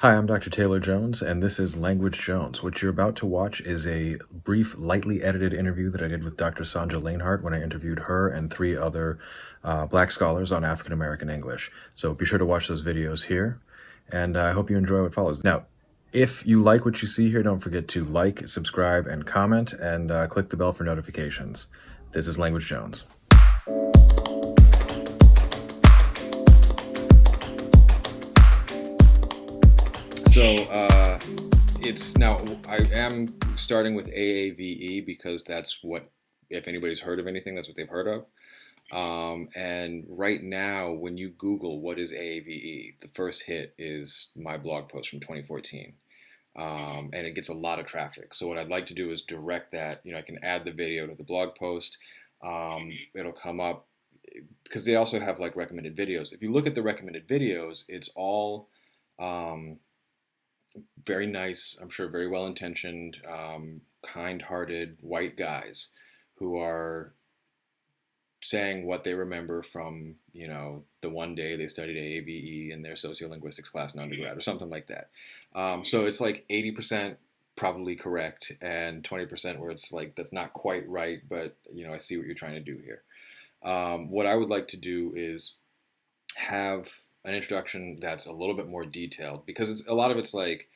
Hi, I'm Dr. Taylor Jones, and this is Language Jones. What you're about to watch is a brief, lightly edited interview that I did with Dr. Sonja Lanehart when I interviewed her and three other Black scholars on African American English. So be sure to watch those videos here, and I hope you enjoy what follows. Now, if you like what you see here, don't forget to like, subscribe, and comment, and click the bell for notifications. This is Language Jones. So it's now I am starting with AAVE because that's what, if anybody's heard of anything, that's what they've heard of. And right now, when you Google what is AAVE, the first hit is my blog post from 2014. And it gets a lot of traffic. So what I'd like to do is direct that. I can add the video to the blog post. It'll come up because they also have like recommended videos. If you look at the recommended videos, it's all very nice, I'm sure very well-intentioned, kind-hearted white guys who are saying what they remember from, the one day they studied AAVE in their sociolinguistics class in undergrad or something like that. So it's like 80% probably correct and 20% where it's like, that's not quite right, but, I see what you're trying to do here. What I would like to do is have an introduction that's a little bit more detailed because a lot of it's like,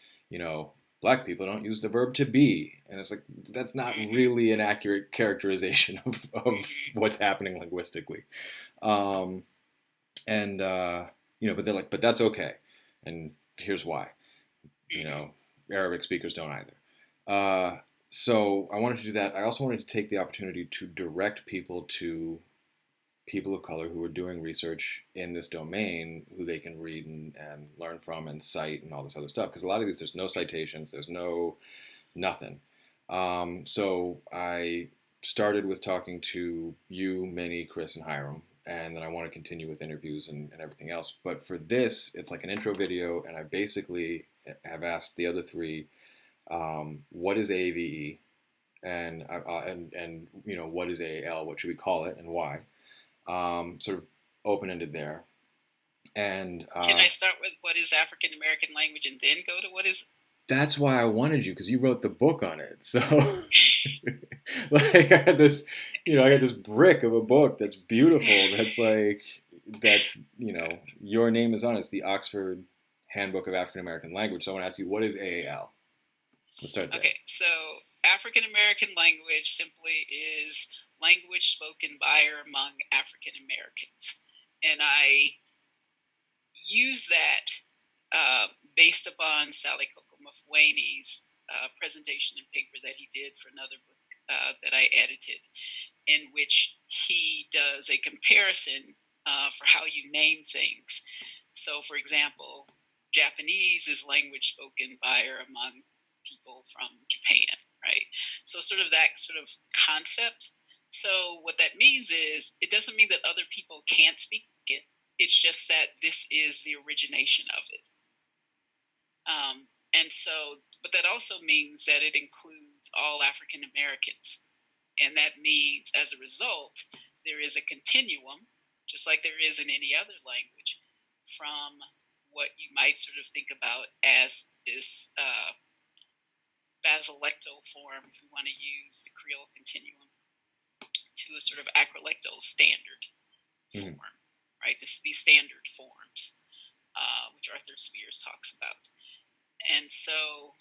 Black people don't use the verb to be, and it's like that's not really an accurate characterization of what's happening linguistically, but they're like, but that's okay, and here's why, Arabic speakers don't either. So I wanted to do that. I also wanted to take the opportunity to direct people to people of color who are doing research in this domain who they can read and learn from and cite and all this other stuff. Because a lot of these, there's no citations, there's nothing. So I started with talking to you, Minnie, Chris, and Hiram, and then I want to continue with interviews and everything else. But for this, it's like an intro video, and I basically have asked the other three, what is AAVE, and what is AAL, what should we call it, and why? Sort of open-ended there. And can I start with what is African American language and then go to what is? That's why I wanted you, because you wrote the book on it. So like I got this brick of a book that's beautiful. That's your name is on it. It's the Oxford Handbook of African American Language. So I want to ask you, what is AAL? Let's start there. Okay, so African American language simply is language spoken by or among African Americans. And I use that based upon Sally Kokomafwani's presentation and paper that he did for another book that I edited, in which he does a comparison for how you name things. So, for example, Japanese is language spoken by or among people from Japan, right? So sort of that sort of concept. So what that means is it doesn't mean that other people can't speak it. It's just that this is the origination of it. But that also means that it includes all African Americans. And that means, as a result, there is a continuum, just like there is in any other language, from what you might sort of think about as this basilectal form, if we want to use the Creole continuum, to a sort of acrolectal standard form, right? These standard forms, which Arthur Spears talks about. And so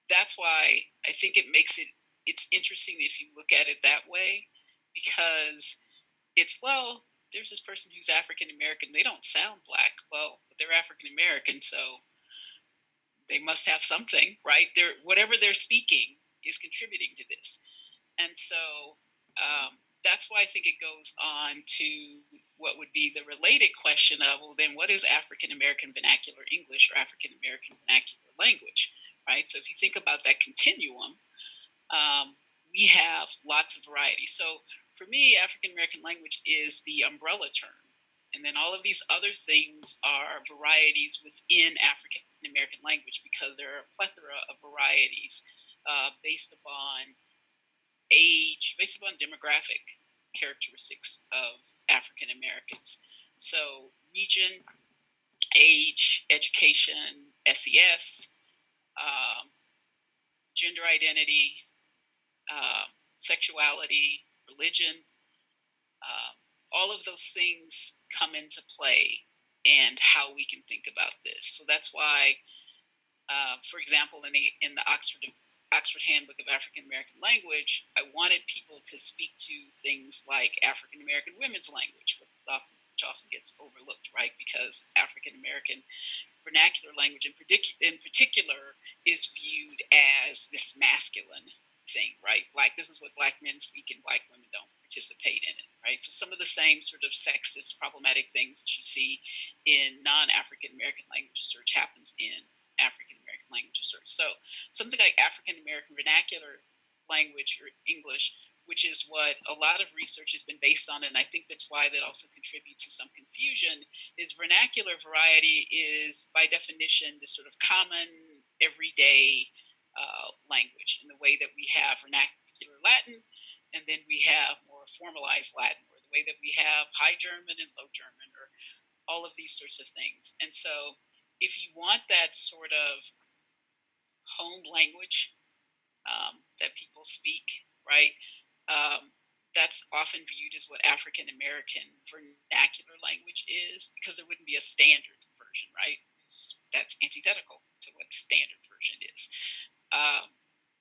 that's why I think it's interesting if you look at it that way, because there's this person who's African American. They don't sound Black. Well, but they're African American, so they must have something, right? Whatever they're speaking is contributing to this. And so that's why I think it goes on to what would be the related question of, well, then what is African American vernacular English or African American vernacular language, right? So if you think about that continuum, we have lots of variety. So for me, African American language is the umbrella term. And then all of these other things are varieties within African American language, because there are a plethora of varieties based upon age, based upon demographic characteristics of African Americans. So region, age, education, SES, gender identity, sexuality, religion, all of those things come into play and how we can think about this. So that's why, for example, in the Oxford Handbook of African American Language, I wanted people to speak to things like African American women's language, which often gets overlooked, right? Because African American vernacular language in particular is viewed as this masculine thing, right? This is what Black men speak and Black women don't participate in it, right? So some of the same sort of sexist, problematic things that you see in non-African American language research happens in African American language research. So something like African American vernacular language or English, which is what a lot of research has been based on, and I think that's why that also contributes to some confusion, is vernacular variety is, by definition, the sort of common, everyday language in the way that we have vernacular Latin, and then we have more formalized Latin, or the way that we have High German and Low German, or all of these sorts of things. And so if you want that sort of home language that people speak, right, that's often viewed as what African American vernacular language is, because there wouldn't be a standard version, right? That's antithetical to what standard version is.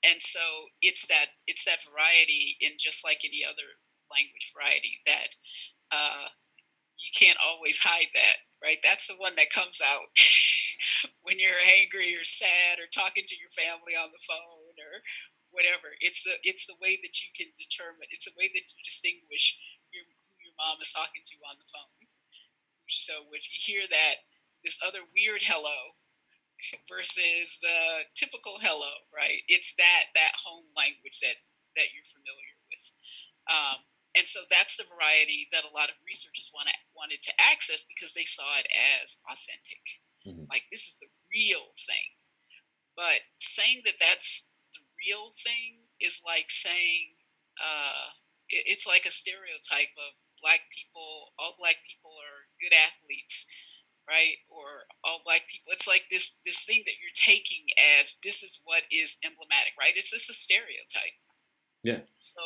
And so it's that variety, in just like any other language variety, that you can't always hide that, right? That's the one that comes out when you're angry or sad or talking to your family on the phone or whatever. It's the way that you can determine. It's the way that you distinguish who your mom is talking to on the phone. So if you hear this other weird hello versus the typical hello, right? It's that home language that you're familiar with. And so that's the variety that a lot of researchers wanted to access, because they saw it as authentic. Mm-hmm. Like, this is the real thing. But saying that that's the real thing is like saying, it's like a stereotype of all Black people are good athletes, right? Or all Black people. It's like this thing that you're taking as this is what is emblematic, right? It's just a stereotype. Yeah. So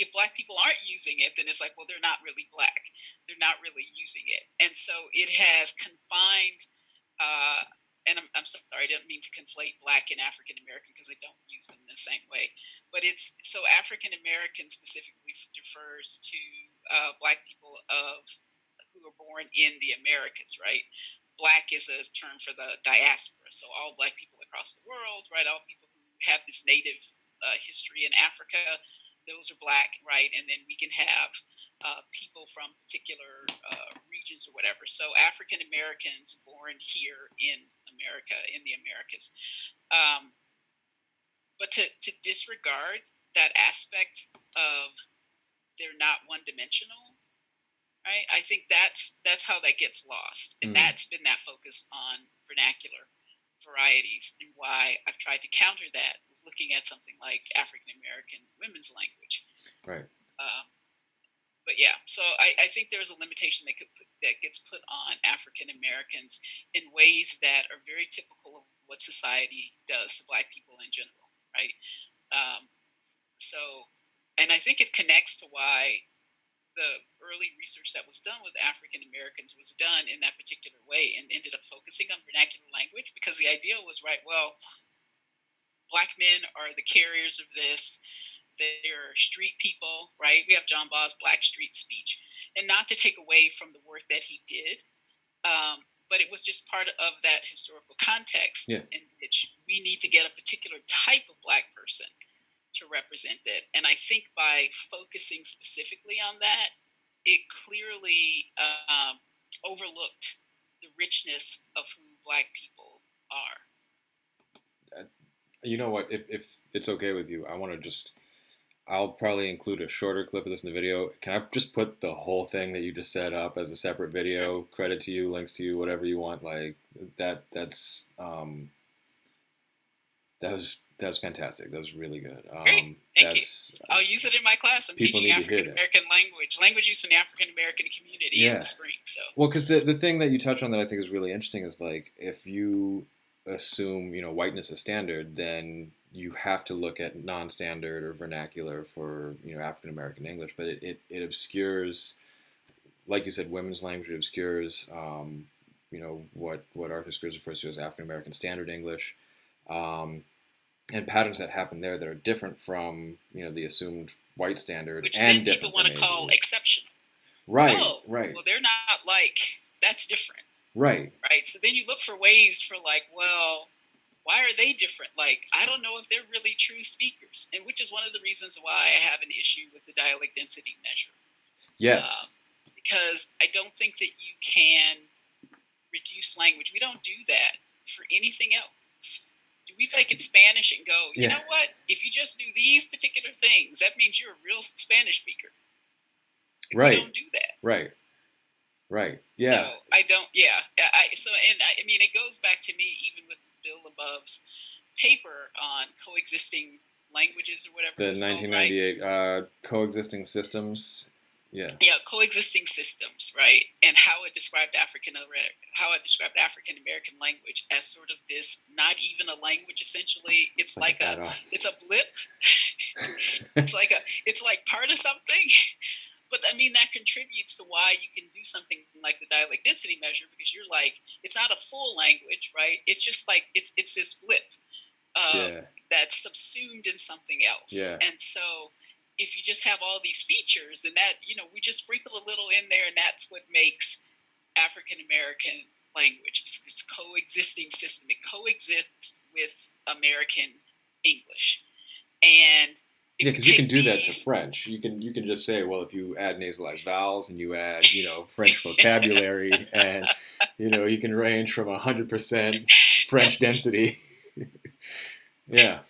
if Black people aren't using it, then it's like, well, they're not really Black. They're not really using it. And so it has confined, and I'm sorry, I didn't mean to conflate Black and African American, because I don't use them in the same way. But it's, so African American specifically refers to Black people who are born in the Americas, right? Black is a term for the diaspora. So all Black people across the world, right? All people who have this native history in Africa, those are Black, right? And then we can have people from particular regions or whatever. So African Americans born here in America, in the Americas. But to disregard that aspect of they're not one-dimensional, right? I think that's how that gets lost. And that's been that focus on vernacular varieties, and why I've tried to counter that with looking at something like African American women's language. Right. But yeah, so I think there's a limitation that gets put on African Americans in ways that are very typical of what society does to Black people in general, right? And I think it connects to why the early research that was done with African Americans was done in that particular way and ended up focusing on vernacular language, because the idea was, right, well, Black men are the carriers of this. They're street people, right? We have John Ball's Black Street speech. And not to take away from the work that he did, but it was just part of that historical context in which we need to get a particular type of Black person to represent it. And I think by focusing specifically on that, it clearly overlooked the richness of who Black people are. You know what? If it's okay with you, I'll probably include a shorter clip of this in the video. Can I just put the whole thing that you just set up as a separate video? Credit to you, links to you, whatever you want. Like that's That was fantastic. That was really good. Great, thank you. That's I'll use it in my class. I'm people teaching need to hear African that. American language use in the African American community in Yeah. the spring. So, Well, because the thing that you touch on that I think is really interesting is like if you assume whiteness as standard, then you have to look at non-standard or vernacular for African American English, but it obscures, like you said, women's language. It obscures what Arthur Spears refers to as African American Standard English, um, and patterns that happen there that are different from the assumed white standard which and then people different want from to call AAVE. exceptional. Right, Oh, right, well, they're not like that's different, right. right? So then you look for ways for like, well, why are they different? Like, I don't know if they're really true speakers, and which is one of the reasons why I have an issue with the dialect density measure. Yes. Because I don't think that you can reduce language. We don't do that for anything else. Do we take in Spanish and go, you know what? If you just do these particular things, that means you're a real Spanish speaker. Right. We don't do that. Right. Right. Yeah. So I don't. Yeah. I mean, it goes back to me even with Bill Above's paper on coexisting languages or whatever. The 1998 coexisting systems. Yeah. Yeah, coexisting systems, right? And how it described African American language as sort of this, not even a language. Essentially, it's like it's a blip. it's like part of something. But I mean, that contributes to why you can do something like the dialect density measure, because you're like, it's not a full language, right? It's just like it's this blip that's subsumed in something else. Yeah. And so if you just have all these features, and that we just sprinkle a little in there, and that's what makes African American language. It's coexisting system. It coexists with American English, and yeah, because you can do that to French. You can just say, well, if you add nasalized vowels and you add, French vocabulary, and you can range from 100% French density. Yeah.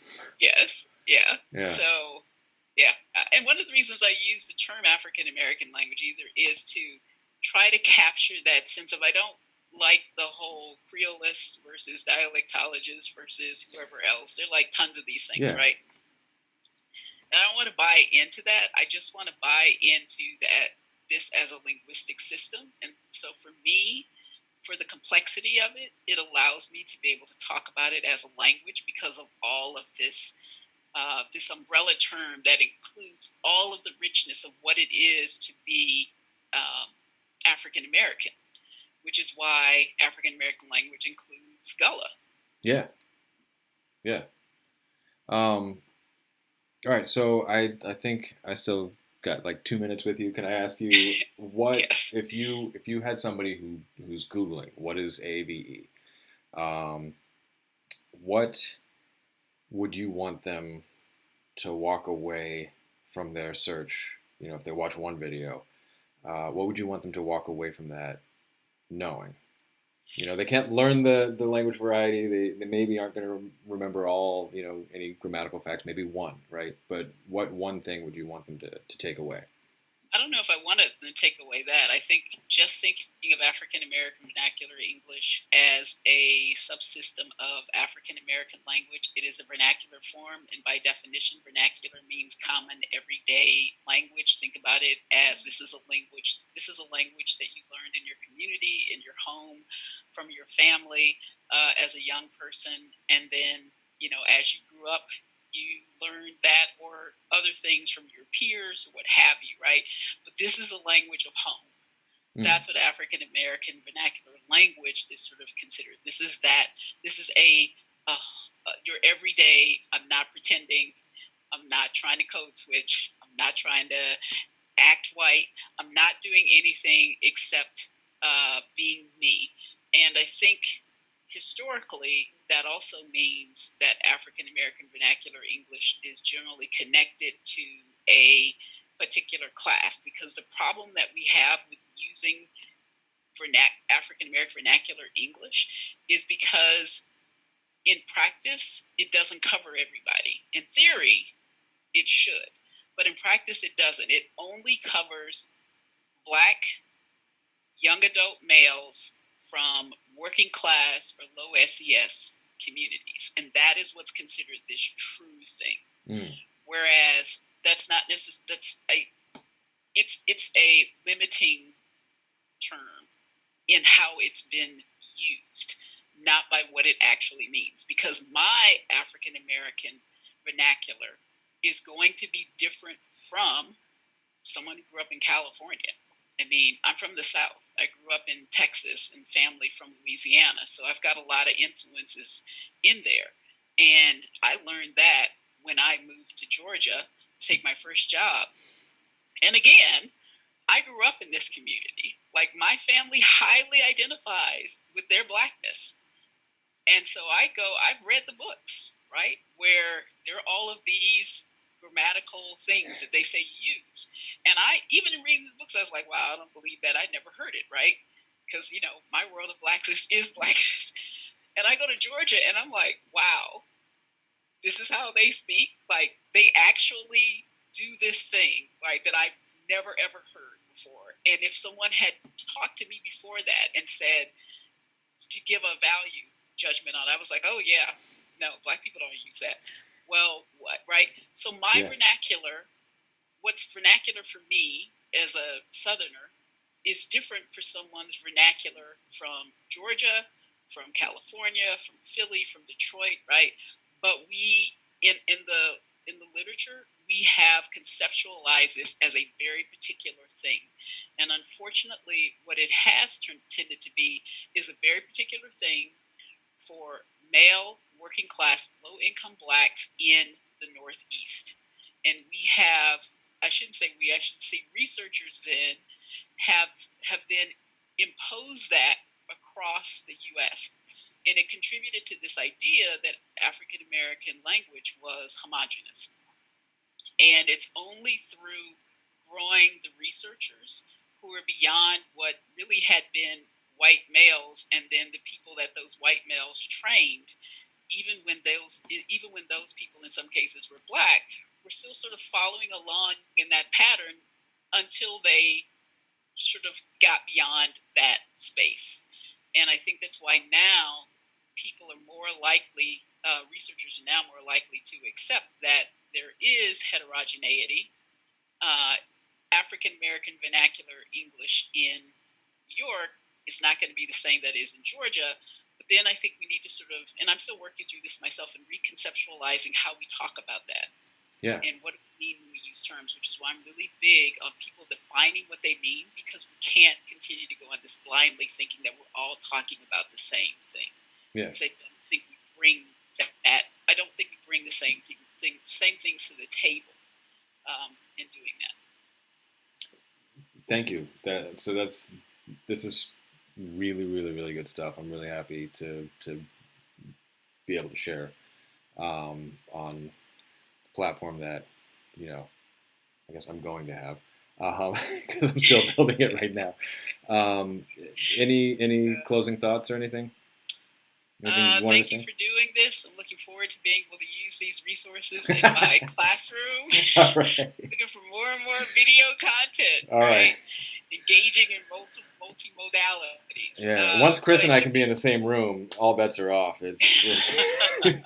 Yes. Yeah. Yeah. So, yeah, and one of the reasons I use the term African American language either is to try to capture that sense of, I don't like the whole Creolist versus dialectologist versus whoever else. There are like tons of these things, right? And I don't want to buy into that. I just want to buy into that this as a linguistic system. And so for me, for the complexity of it, it allows me to be able to talk about it as a language because of all of this umbrella term that includes all of the richness of what it is to be African American, which is why African American language includes Gullah. Yeah. Yeah. All right, so I think I still got like 2 minutes with you. Can I ask you what yes. if you had somebody who's Googling what is AAVE, what would you want them to walk away from their search? If they watch one video, what would you want them to walk away from that knowing? They can't learn the language variety. They maybe aren't going to remember all, any grammatical facts, maybe one, right? But what one thing would you want them to take away? I don't know if I wanted to take away that. I think just thinking of African American vernacular English as a subsystem of African American language, it is a vernacular form, and by definition, vernacular means common everyday language. Think about it as this is a language. This is a language that you learned in your community, in your home, from your family as a young person, and then as you grew up, you learned that or other things from your peers or what have you, right? But this is a language of home. That's what African American vernacular language is sort of considered. This is that. This is your everyday. I'm not pretending. I'm not trying to code switch. I'm not trying to act white. I'm not doing anything except being me. And I think historically, that also means that African American vernacular English is generally connected to a particular class, because the problem that we have with using African American vernacular English is because in practice, it doesn't cover everybody. In theory, it should, but in practice, it doesn't. It only covers Black young adult males from working class or low SES communities, and that is what's considered this true thing. Mm. Whereas that's not necessarily, it's a limiting term in how it's been used, not by what it actually means. Because my African American vernacular is going to be different from someone who grew up in California. I mean, I'm from the South. I grew up in Texas and family from Louisiana. So I've got a lot of influences in there. And I learned that when I moved to Georgia to take my first job. And again, I grew up in this community. Like, my family highly identifies with their Blackness. And so I've read the books, right, where there are all of these grammatical things that they say you use. And even in reading the books, I was like, wow, I don't believe that. I never heard it, right? Because, my world of Blackness is Blackness. And I go to Georgia and I'm like, wow, this is how they speak? Like, they actually do this thing, right, that I've never, ever heard before. And if someone had talked to me before that and said to give a value judgment on it, I was like, oh, yeah, no, Black people don't use that. Well, what, right? So my vernacular, what's vernacular for me as a Southerner is different for someone's vernacular from Georgia, from California, from Philly, from Detroit, right? But we, in the literature, we have conceptualized this as a very particular thing. And unfortunately, what it has tended to be is a very particular thing for male, working class, low-income Blacks in the Northeast. And we have, I should say researchers then have then imposed that across the U.S. And it contributed to this idea that African American language was homogenous. And it's only through growing the researchers who are beyond what really had been white males, and then the people that those white males trained, even when those people in some cases were Black, were still sort of following along in that pattern until they sort of got beyond that space. And I think that's why now people are more likely, researchers are now more likely to accept that there is heterogeneity. African American vernacular English in New York is not going to be the same that is in Georgia. But then I think we need to sort of, and I'm still working through this myself and reconceptualizing how we talk about that. Yeah. And what do we mean when we use terms, which is why I'm really big on people defining what they mean, because we can't continue to go on this blindly thinking that we're all talking about the same thing. Yeah. Because I don't think we bring I don't think we bring the same things to the table in doing that. Thank you. This is really, really, really good stuff. I'm really happy to be able to share on the platform that, I guess I'm going to have, because I'm still building it right now. Any closing thoughts or anything? Thank you for doing this. I'm looking forward to being able to use these resources in my classroom. All right. Looking for more and more video content. All right. Engaging in multi-modalities. Yeah. Once Chris and I can be in the same room, all bets are off. But I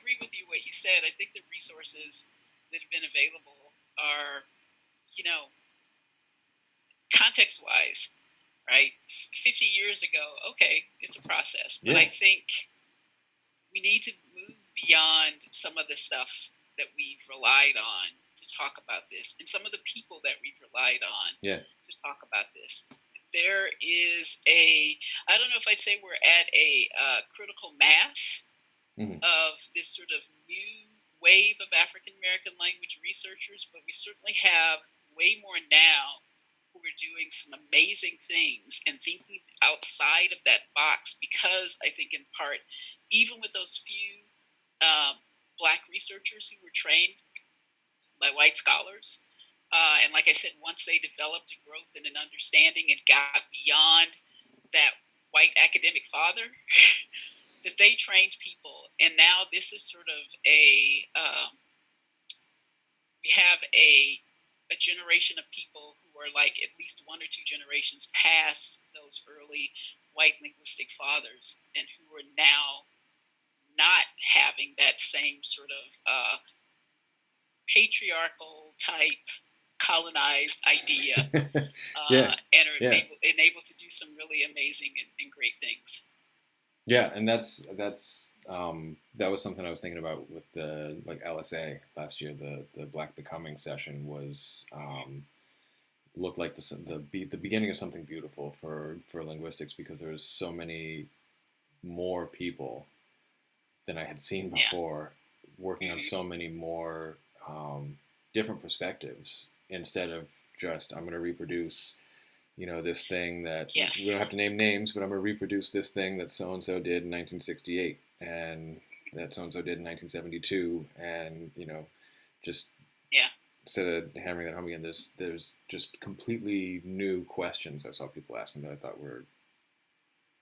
agree with you what you said. I think the resources that have been available are, context-wise, right? 50 years ago, okay, it's a process. But I think we need to move beyond some of the stuff that we've relied on to talk about this, and some of the people that we've relied on to talk about this. There is I don't know if I'd say we're at a critical mass of this sort of new wave of African American language researchers, but we certainly have way more now who are doing some amazing things and thinking outside of that box, because I think in part, even with those few Black researchers who were trained by white scholars, and like I said, once they developed a growth and an understanding and got beyond that white academic father, that they trained people. And now this is sort of we have a generation of people who are like at least one or two generations past those early white linguistic fathers and who are now not having that same sort of patriarchal type colonized idea, and are able to do some really amazing and great things. Yeah, and that was something I was thinking about with the LSA last year. The Black Becoming session was looked like the beginning of something beautiful for linguistics, because there's so many more people than I had seen before, working on so many more different perspectives, instead of just, I'm going to reproduce, this thing that, we don't have to name names, but I'm going to reproduce this thing that so-and-so did in 1968 and that so-and-so did in 1972, and, just instead of hammering that home again, there's just completely new questions I saw people asking that I thought were,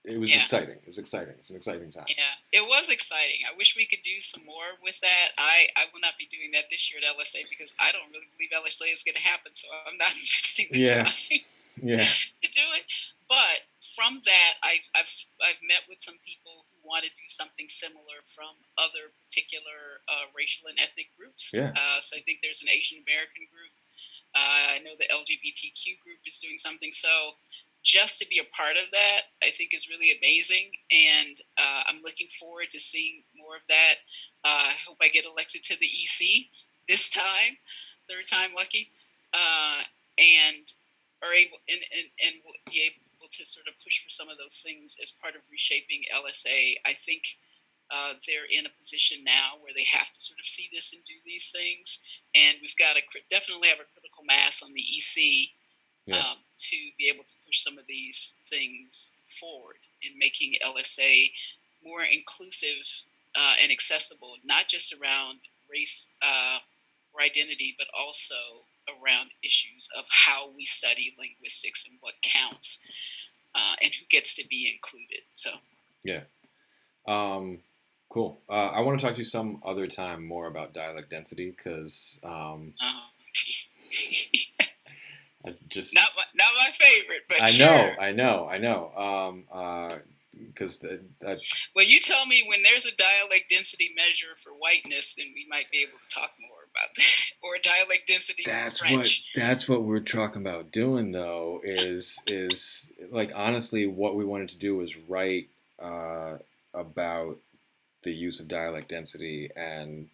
it was exciting. It's exciting. It's an exciting time. Yeah, it was exciting. I wish we could do some more with that. I will not be doing that this year at LSA because I don't really believe LSA is going to happen, so I'm not investing the time to do it. But from that, I've met with some people who want to do something similar from other particular racial and ethnic groups. Yeah. So I think there's an Asian American group. I know the LGBTQ group is doing something. So just to be a part of that, I think is really amazing. And I'm looking forward to seeing more of that. I hope I get elected to the EC this time, third time lucky, and are able and will be able to sort of push for some of those things as part of reshaping LSA. I think they're in a position now where they have to sort of see this and do these things. And we've got to definitely have a critical mass on the EC to be able to push some of these things forward in making LSA more inclusive and accessible, not just around race or identity, but also around issues of how we study linguistics and what counts and who gets to be included. So, cool. I want to talk to you some other time more about dialect density, because just not my favorite, but I know. Because well, you tell me when there's a dialect density measure for whiteness, then we might be able to talk more about that, or a dialect density for French. That's what we're talking about doing, though. Is like, honestly, what we wanted to do was write about the use of dialect density, and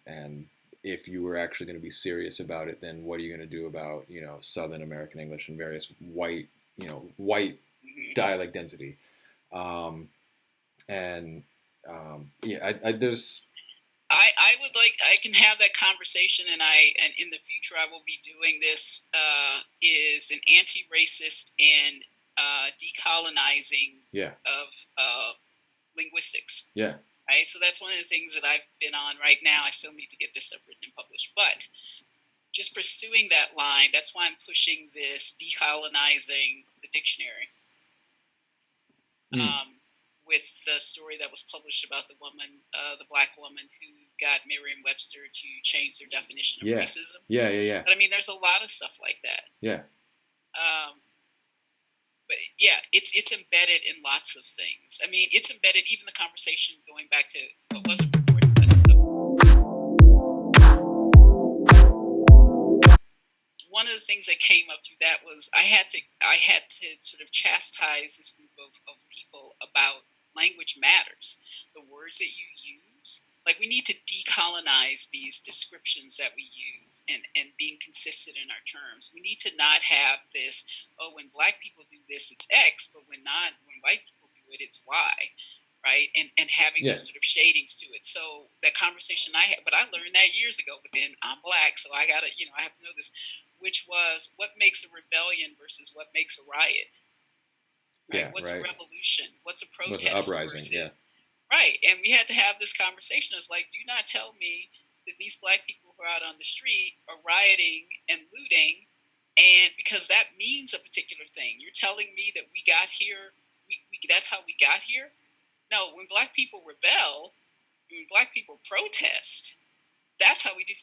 if you were actually going to be serious about it, then what are you going to do about, Southern American English and various white dialect density? There's. I would like, I can have that conversation, and in the future I will be doing this. Is an anti-racist and decolonizing of linguistics. Yeah. Right, so that's one of the things that I've been on right now. I still need to get this stuff written and published, but just pursuing that line, that's why I'm pushing this decolonizing the dictionary. With the story that was published about the woman, the black woman who got Merriam-Webster to change their definition of racism. Yeah. But I mean, there's a lot of stuff like that. Yeah. But yeah, it's embedded in lots of things. I mean, it's embedded, even the conversation going back to what wasn't recorded, but one of the things that came up through that was I had to sort of chastise this group of people about language matters. The words that you use, like, we need to decolonize these descriptions that we use and being consistent in our terms. We need to not have this, when black people do this, it's X, but when white people do it, it's Y, right? And having those sort of shadings to it. So that conversation I had, but I learned that years ago, but then I'm black, so I gotta, I have to know this, which was what makes a rebellion versus what makes a riot. Right? What's a revolution? What's a protest? What's an uprising? Versus, right. And we had to have this conversation. It's like, do not tell me that these black people who are out on the street are rioting and looting, and because that means a particular thing. You're telling me that we got here, that's how we got here? No, when black people rebel, when black people protest, that's how we do.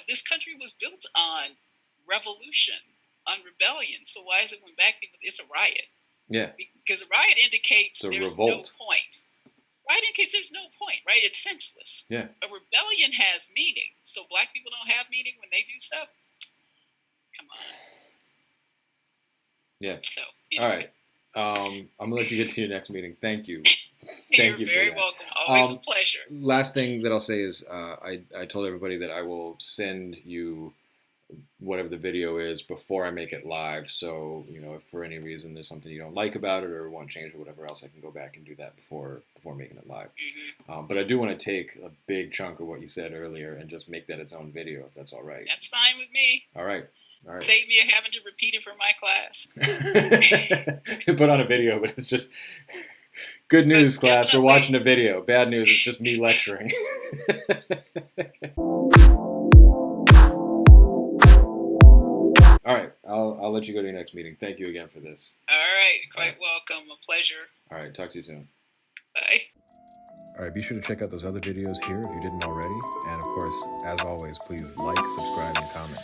This country was built on revolution, on rebellion. So why is it when black people, it's a riot? Yeah. Because a riot indicates It's a there's revolt. no point. Riot indicates there's no point, right? It's senseless. Yeah. A rebellion has meaning. So black people don't have meaning when they do stuff? Come on. Yeah. So, all anyway. right. I'm going to let you get to your next meeting. Thank you. You're very welcome. Always a pleasure. Last thing that I'll say is I told everybody that I will send you whatever the video is before I make it live. So, if for any reason there's something you don't like about it or want change or whatever else, I can go back and do that before making it live. Mm-hmm. But I do want to take a big chunk of what you said earlier and just make that its own video, if that's all right. That's fine with me. All right. Save me having to repeat it for my class. Put on a video, but it's just good news, class. We're watching a video. Bad news, it's just me lecturing. All right, I'll let you go to your next meeting. Thank you again for this. All right, quite welcome. A pleasure. All right, talk to you soon. Bye. All right, be sure to check out those other videos here if you didn't already. And of course, as always, please like, subscribe, and comment.